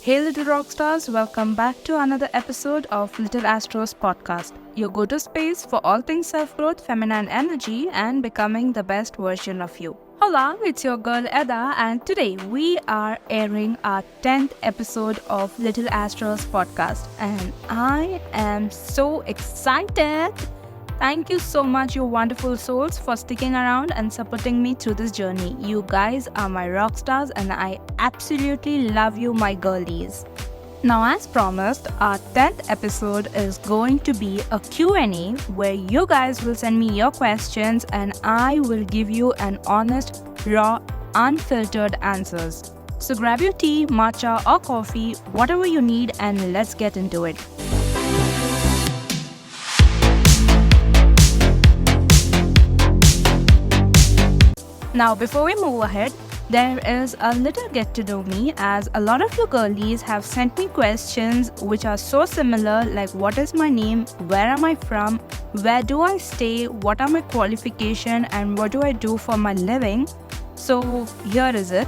Hey little rockstars, welcome back to another episode of Little Astro's podcast, your go-to space for all things self-growth, feminine energy, and becoming the best version of you. Hola, it's your girl Eda, and today we are airing our 10th episode of Little Astro's podcast, and I am so excited. Thank you so much, you wonderful souls, for sticking around and supporting me through this journey. You guys are my rock stars and I absolutely love you, my girlies. Now, as promised, our 10th episode is going to be a Q&A where you guys will send me your questions and I will give you an honest, raw, unfiltered answers. So grab your tea, matcha or coffee, whatever you need, and let's get into it. Now, before we move ahead, there is a little get to know me, as a lot of you girlies have sent me questions which are so similar, like what is my name, where am I from, where do I stay, what are my qualifications, and what do I do for my living. So here is it.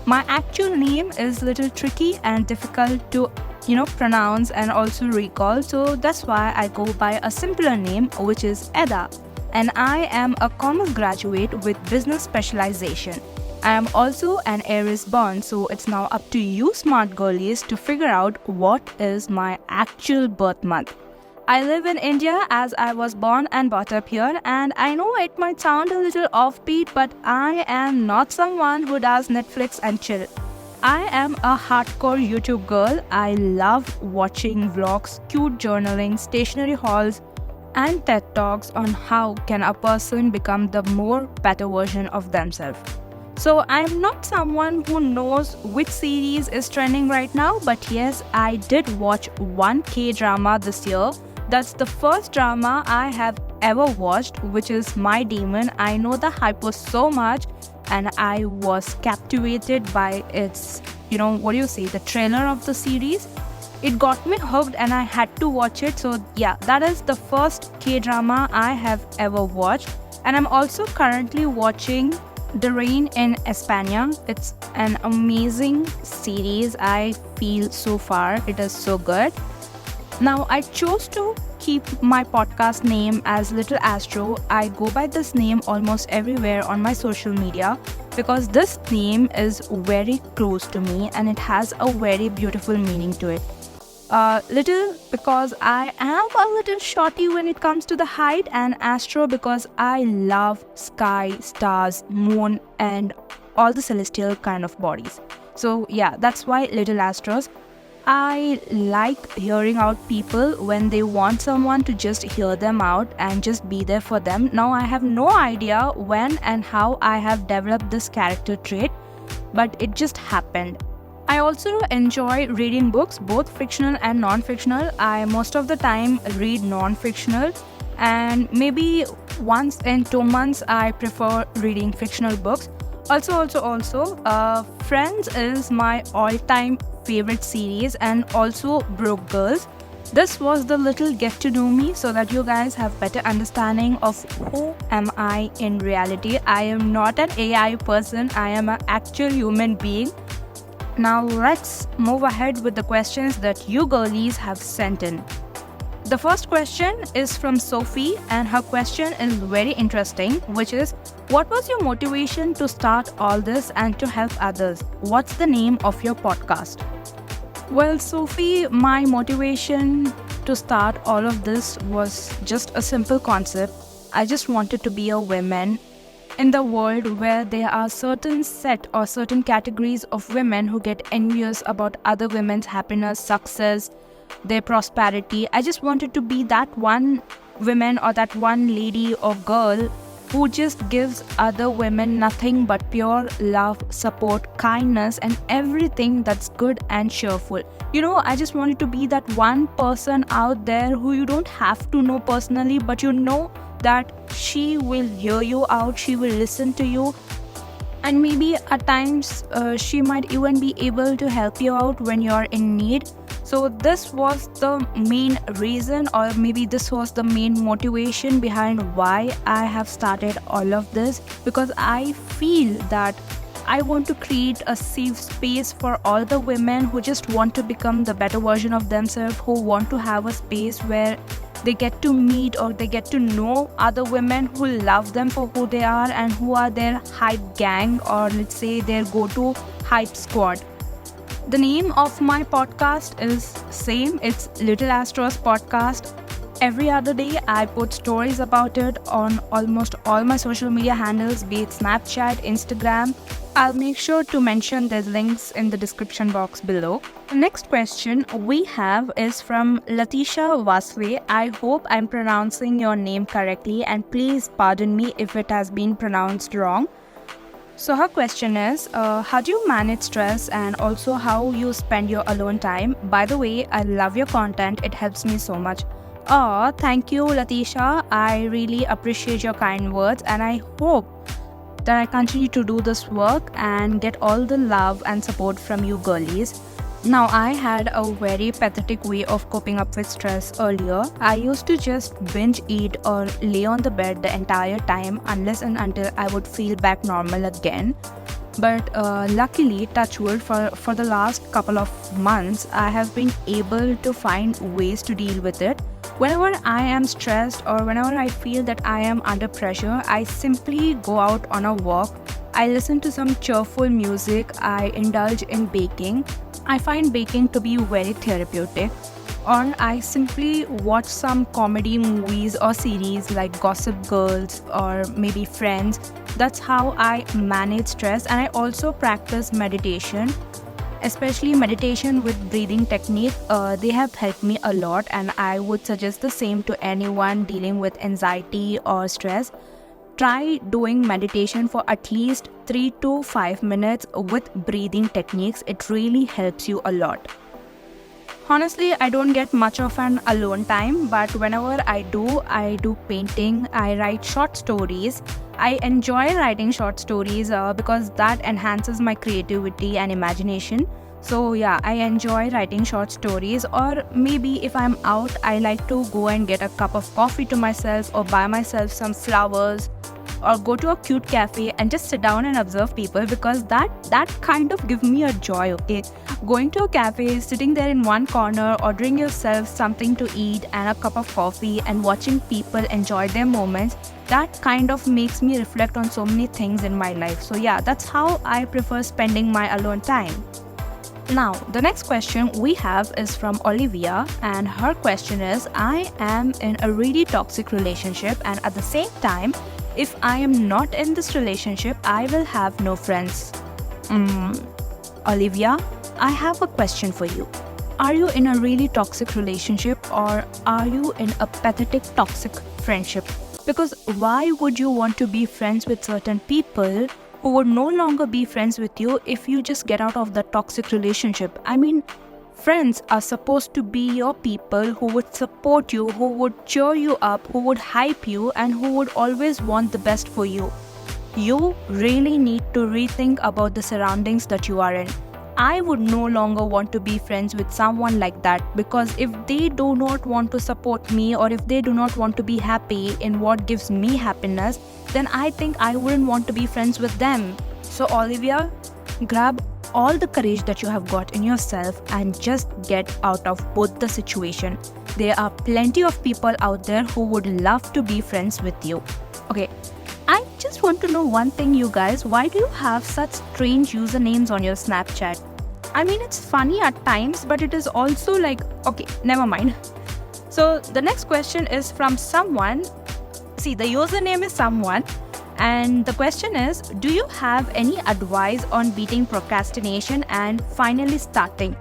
My actual name is a little tricky and difficult to pronounce and also recall, so that's why I go by a simpler name, which is Eda. And I am a commerce graduate with business specialization. I am also an Aries born, so it's now up to you smart girlies to figure out what is my actual birth month. I live in India as I was born and brought up here, and I know it might sound a little offbeat, but I am not someone who does Netflix and chill. I am a hardcore YouTube girl. I love watching vlogs, cute journaling, stationery hauls, and TED Talks on how can a person become the more better version of themselves. So I'm not someone who knows which series is trending right now, but yes, I did watch one K-drama this year. That's the first drama I have ever watched, which is My Demon. I know the hype was so much and I was captivated by its, the trailer of the series. It got me hooked and I had to watch it. So yeah, that is the first K-drama I have ever watched. And I'm also currently watching The Rain in España. It's an amazing series, I feel so far. It is so good. Now, I chose to keep my podcast name as Little Astro. I go by this name almost everywhere on my social media because this name is very close to me and it has a very beautiful meaning to it. Little because I am a little shorty when it comes to the height, and Astro because I love sky, stars, moon, and all the celestial kind of bodies. So yeah, that's why Little Astros. I like hearing out people when they want someone to just hear them out and just be there for them. Now, I have no idea when and how I have developed this character trait, but it just happened. I also enjoy reading books, both fictional and non-fictional. I most of the time read non-fictional, and maybe once in 2 months I prefer reading fictional books. Also, Friends is my all-time favorite series, and also Broke Girls. This was the little get to know me so that you guys have better understanding of who am I in reality. I am not an AI person, I am an actual human being. Now let's move ahead with the questions that you girlies have sent in. The first question is from Sophie, and her question is very interesting, which is, what was your motivation to start all this and to help others? What's the name of your podcast? Well, Sophie, my motivation to start all of this was just a simple concept. I just wanted to be a woman in the world where there are certain set or certain categories of women who get envious about other women's happiness, success, their prosperity. I just wanted to be that one woman or that one lady or girl who just gives other women nothing but pure love, support, kindness, and everything that's good and cheerful. I just wanted to be that one person out there who you don't have to know personally, but you know that she will hear you out, she will listen to you, and maybe at times she might even be able to help you out when you're in need. So this was the main reason, or maybe this was the main motivation behind why I have started all of this, because I feel that I want to create a safe space for all the women who just want to become the better version of themselves, who want to have a space where they get to meet or they get to know other women who love them for who they are and who are their hype gang, or let's say their go-to hype squad. The name of my podcast is same. It's Little Astro's podcast. Every other day, I put stories about it on almost all my social media handles, be it Snapchat, Instagram. I'll make sure to mention the links in the description box below. The next question we have is from Latisha Vaswe. I hope I'm pronouncing your name correctly, and please pardon me if it has been pronounced wrong. So her question is, how do you manage stress and also how you spend your alone time? By the way, I love your content. It helps me so much. Oh, thank you, Latisha. I really appreciate your kind words, and I hope that I continue to do this work and get all the love and support from you girlies. Now, I had a very pathetic way of coping up with stress earlier. I used to just binge eat or lay on the bed the entire time unless and until I would feel back normal again. But luckily, touch wood, for the last couple of months, I have been able to find ways to deal with it. Whenever I am stressed or whenever I feel that I am under pressure, I simply go out on a walk. I listen to some cheerful music. I indulge in baking. I find baking to be very therapeutic. Or I simply watch some comedy movies or series like Gossip Girls or maybe Friends. That's how I manage stress. And I also practice meditation, especially meditation with breathing technique. They have helped me a lot, and I would suggest the same to anyone dealing with anxiety or stress. Try doing meditation for at least 3 to 5 minutes with breathing techniques. It really helps you a lot. Honestly, I don't get much of an alone time, but whenever I do painting, I write short stories. I enjoy writing short stories because that enhances my creativity and imagination. So yeah, I enjoy writing short stories. Or maybe if I'm out, I like to go and get a cup of coffee to myself or buy myself some flowers or go to a cute cafe and just sit down and observe people, because that kind of gives me a joy, okay? Going to a cafe, sitting there in one corner, ordering yourself something to eat and a cup of coffee and watching people enjoy their moments, that kind of makes me reflect on so many things in my life. So yeah, that's how I prefer spending my alone time. Now, the next question we have is from Olivia, and her question is, I am in a really toxic relationship, and at the same time, if I am not in this relationship, I will have no friends. Olivia, I have a question for you. Are you in a really toxic relationship, or are you in a pathetic toxic friendship? Because why would you want to be friends with certain people who would no longer be friends with you if you just get out of the toxic relationship? I mean, friends are supposed to be your people who would support you, who would cheer you up, who would hype you, and who would always want the best for you. You really need to rethink about the surroundings that you are in. I would no longer want to be friends with someone like that, because if they do not want to support me, or if they do not want to be happy in what gives me happiness, then I think I wouldn't want to be friends with them. So Olivia, grab all the courage that you have got in yourself and just get out of both the situation. There are plenty of people out there who would love to be friends with you. Okay, I just want to know one thing, you guys. Why do you have such strange usernames on your Snapchat? I mean, it's funny at times, but it is also like, okay, never mind. So the next question is from someone. See, the username is someone. And the question is, do you have any advice on beating procrastination and finally starting?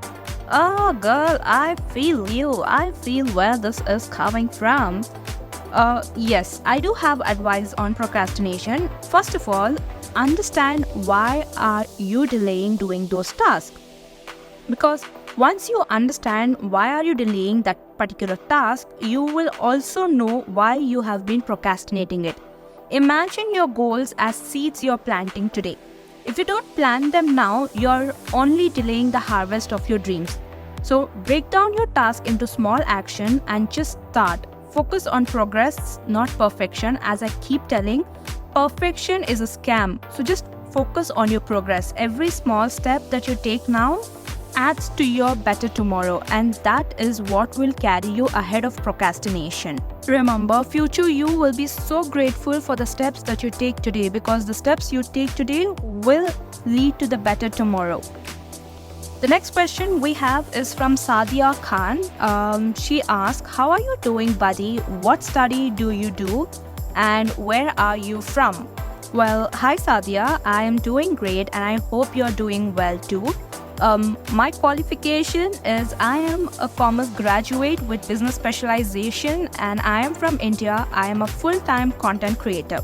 Oh girl, I feel you. I feel where this is coming from. Yes, I do have advice on procrastination. First of all, understand why are you delaying doing those tasks. Because once you understand why are you delaying that particular task, you will also know why you have been procrastinating it. Imagine your goals as seeds you're planting today. If you don't plant them now, you're only delaying the harvest of your dreams. So break down your task into small action and just start. Focus on progress, not perfection. As I keep telling, perfection is a scam. So just focus on your progress. Every small step that you take now adds to your better tomorrow, and that is what will carry you ahead of procrastination. Remember, future you will be so grateful for the steps that you take today, because the steps you take today will lead to the better tomorrow. The next question we have is from Sadia Khan. She asked, how are you doing, buddy? What study do you do? And where are you from? Well, hi Sadia, I am doing great and I hope you're doing well too. My qualification is I am a commerce graduate with business specialization and I am from India. I am a full-time content creator.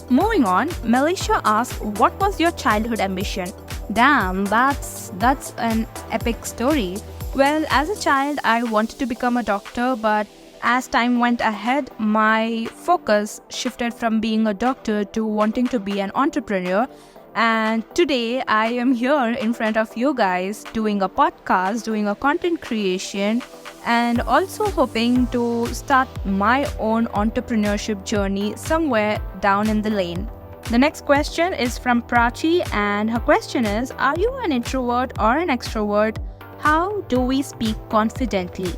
Moving on, Melisha asked, what was your childhood ambition? Damn, that's an epic story. Well, as a child, I wanted to become a doctor, but as time went ahead, my focus shifted from being a doctor to wanting to be an entrepreneur. And today, I am here in front of you guys doing a podcast, doing a content creation, and also hoping to start my own entrepreneurship journey somewhere down in the lane. The next question is from Prachi, and her question is, are you an introvert or an extrovert? How do we speak confidently?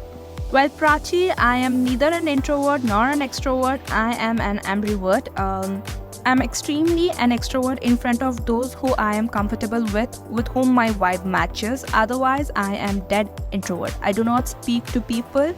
Well, Prachi, I am neither an introvert nor an extrovert. I am an ambivert. I'm extremely an extrovert in front of those who I am comfortable with whom my vibe matches. Otherwise, I am dead introvert. I do not speak to people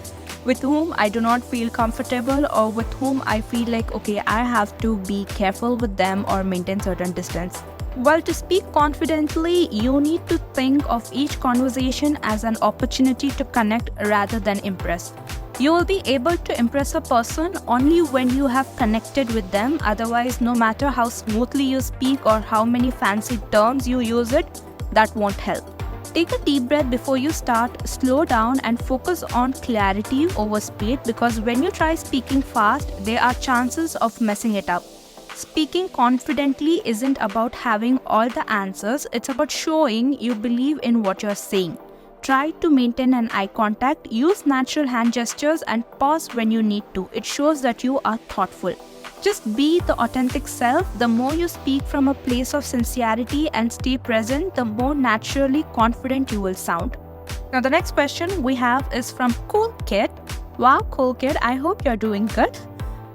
with whom I do not feel comfortable or with whom I feel like, okay, I have to be careful with them or maintain certain distance. Well, to speak confidently, you need to think of each conversation as an opportunity to connect rather than impress. You will be able to impress a person only when you have connected with them. Otherwise, no matter how smoothly you speak or how many fancy terms you use it, that won't help. Take a deep breath before you start, slow down and focus on clarity over speed, because when you try speaking fast, there are chances of messing it up. Speaking confidently isn't about having all the answers, it's about showing you believe in what you're saying. Try to maintain an eye contact, use natural hand gestures and pause when you need to. It shows that you are thoughtful. Just be the authentic self. The more you speak from a place of sincerity and stay present, the more naturally confident you will sound. Now the next question we have is from Cool Kid. Wow, Cool Kid, I hope you're doing good.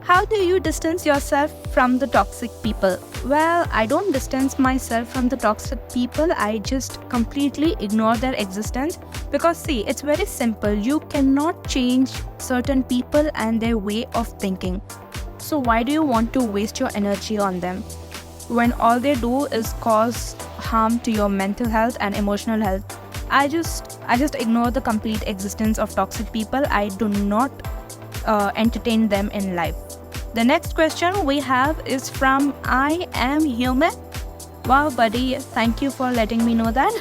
How do you distance yourself from the toxic people? Well, I don't distance myself from the toxic people. I just completely ignore their existence, because see, it's very simple. You cannot change certain people and their way of thinking. So why do you want to waste your energy on them when all they do is cause harm to your mental health and emotional health? I just ignore the complete existence of toxic people. I do not entertain them in life. The next question we have is from I Am Human. Wow, buddy, thank you for letting me know that.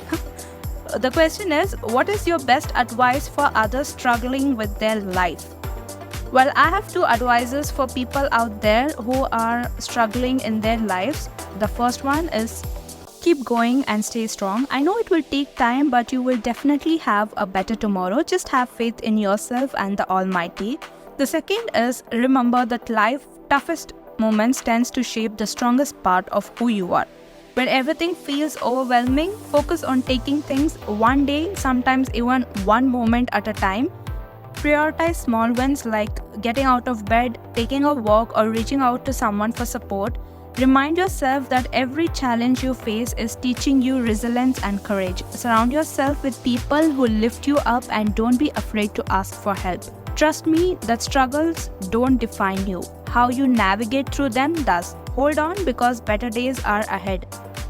The question is, what is your best advice for others struggling with their life? Well, I have two advices for people out there who are struggling in their lives. The first one is keep going and stay strong. I know it will take time, but you will definitely have a better tomorrow. Just have faith in yourself and the Almighty. The second is remember that life's toughest moments tends to shape the strongest part of who you are. When everything feels overwhelming, focus on taking things one day, sometimes even one moment at a time. Prioritize small wins like getting out of bed, taking a walk, or reaching out to someone for support. Remind yourself that every challenge you face is teaching you resilience and courage. Surround yourself with people who lift you up and don't be afraid to ask for help. Trust me that struggles don't define you. How you navigate through them does. Hold on, because better days are ahead.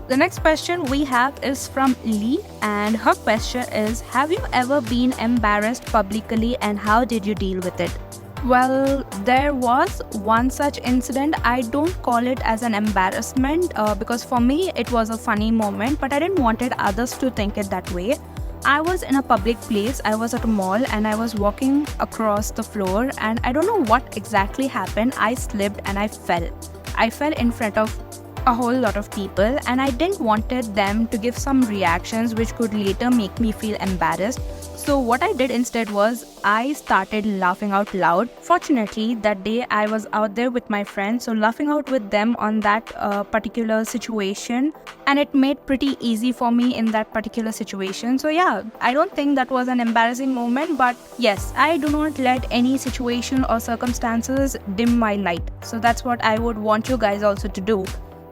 The next question we have is from Lee, and her question is, have you ever been embarrassed publicly and how did you deal with it? Well, there was one such incident. I don't call it as an embarrassment because for me it was a funny moment, but I didn't want others to think it that way. I was in a public place. I was at a mall and I was walking across the floor, and I don't know what exactly happened. I slipped and I fell. I fell in front of a whole lot of people, and I didn't wanted them to give some reactions which could later make me feel embarrassed. So what I did instead was I started laughing out loud. Fortunately, that day I was out there with my friends, so laughing out with them on that particular situation, and it made pretty easy for me in that particular situation. So yeah, I don't think that was an embarrassing moment, but yes, I do not let any situation or circumstances dim my light. So that's what I would want you guys also to do.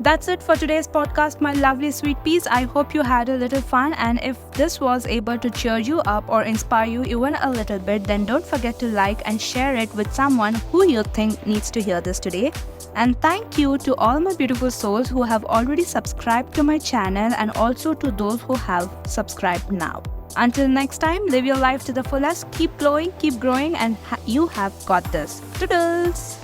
That's it for today's podcast, my lovely sweet peas. I hope you had a little fun, and if this was able to cheer you up or inspire you even a little bit, then don't forget to like and share it with someone who you think needs to hear this today. And thank you to all my beautiful souls who have already subscribed to my channel, and also to those who have subscribed now. Until next time, live your life to the fullest, keep glowing, keep growing, and you have got this. Toodles!